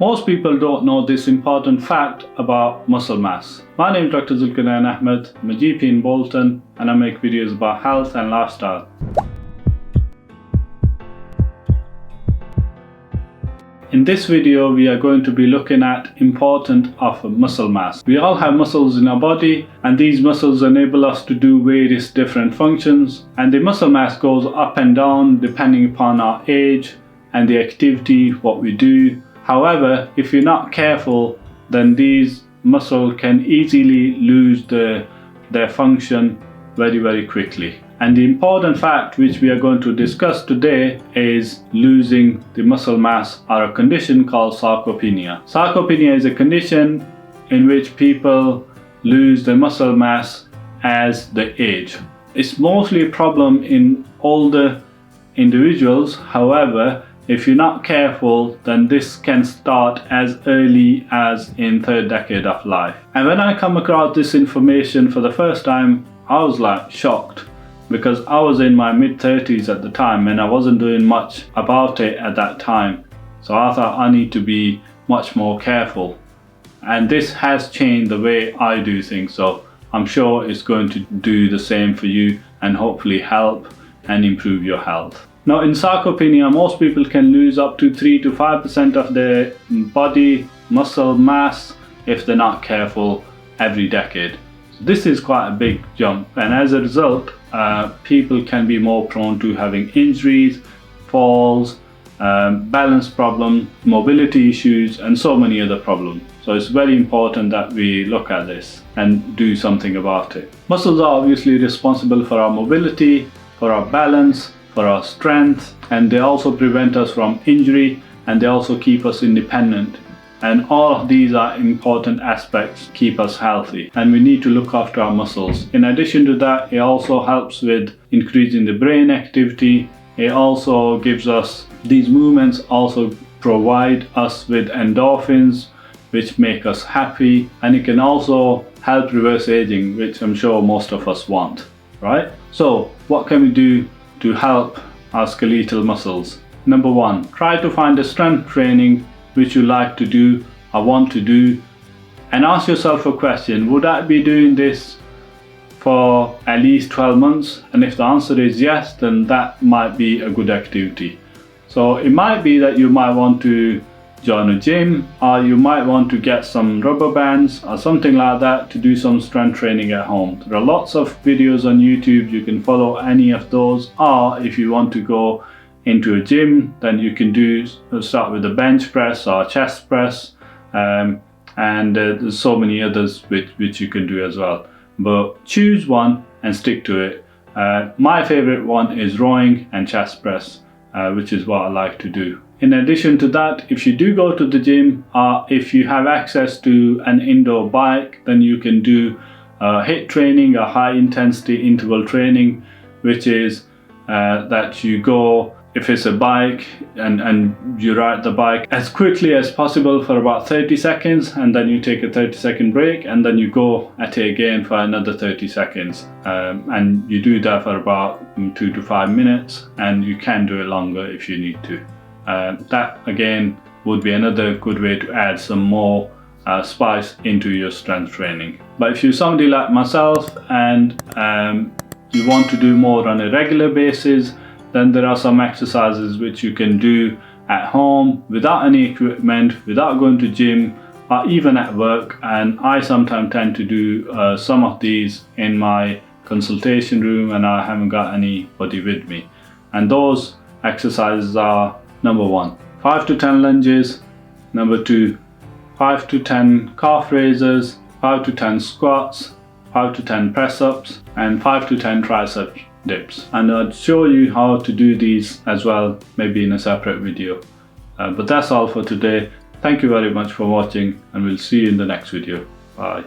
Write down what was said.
Most people don't know this important fact about muscle mass. My name is Dr. Zulqarnain Ahmed. I'm a GP in Bolton and I make videos about health and lifestyle. In this video, we are going to be looking at importance of muscle mass. We all have muscles in our body, and these muscles enable us to do various different functions, and the muscle mass goes up and down depending upon our age and the activity, what we do. However, if you're not careful, then these muscles can easily lose their function very quickly. And the important fact which we are going to discuss today is losing the muscle mass, or a condition called sarcopenia. Sarcopenia is a condition in which people lose their muscle mass as they age. It's mostly a problem in older individuals. However, if you're not careful, then this can start as early as in third decade of life. And when I come across this information for the first time, I was like shocked, because I was in my mid-30s at the time and I wasn't doing much about it at that time. So I thought I need to be much more careful. And this has changed the way I do things, so I'm sure it's going to do the same for you and hopefully help and improve your health. Now, in sarcopenia, most people can lose up to 3 to 5% of their body muscle mass if they're not careful every decade. So this is quite a big jump, and as a result, people can be more prone to having injuries, falls, balance problems, mobility issues, and so many other problems. So it's very important that we look at this and do something about it. Muscles are obviously responsible for our mobility, for our balance, for our strength, and they also prevent us from injury, and they also keep us independent. And all of these are important aspects to keep us healthy, and we need to look after our muscles. In addition to that, it also helps with increasing the brain activity. It also gives us, these movements also provide us with endorphins, which make us happy, and it can also help reverse aging, which I'm sure most of us want, right? So what can we do to help our skeletal muscles? Number one, try to find a strength training which you like to do or want to do, and ask yourself a question: would I be doing this for at least 12 months? And if the answer is yes, then that might be a good activity. So it might be that you might want to join a gym, or you might want to get some rubber bands or something like that to do some strength training at home. There are lots of videos on YouTube, you can follow any of those. Or if you want to go into a gym, then you can start with a bench press or chest press, and there's so many others which you can do as well. But choose one and stick to it. My favorite one is rowing and chest press, which is what I like to do. In addition to that, if you do go to the gym, or if you have access to an indoor bike, then you can do HIIT training, a high intensity interval training, which is that you go, if it's a bike, and you ride the bike as quickly as possible for about 30 seconds, and then you take a 30-second break, and then you go at it again for another 30 seconds. And you do that for about 2 to 5 minutes, and you can do it longer if you need to. That again would be another good way to add some more spice into your strength training. But if you're somebody like myself and you want to do more on a regular basis, then there are some exercises which you can do at home without any equipment, without going to gym, or even at work. And I sometimes tend to do some of these in my consultation room, and I haven't got anybody with me. And those exercises are: number one, 5 to 10 lunges; number two, 5 to 10 calf raises; 5 to 10 squats; 5 to 10 press-ups; and 5 to 10 tricep dips. And I'll show you how to do these as well, maybe in a separate video. But that's all for today. Thank you very much for watching, and we'll see you in the next video. Bye.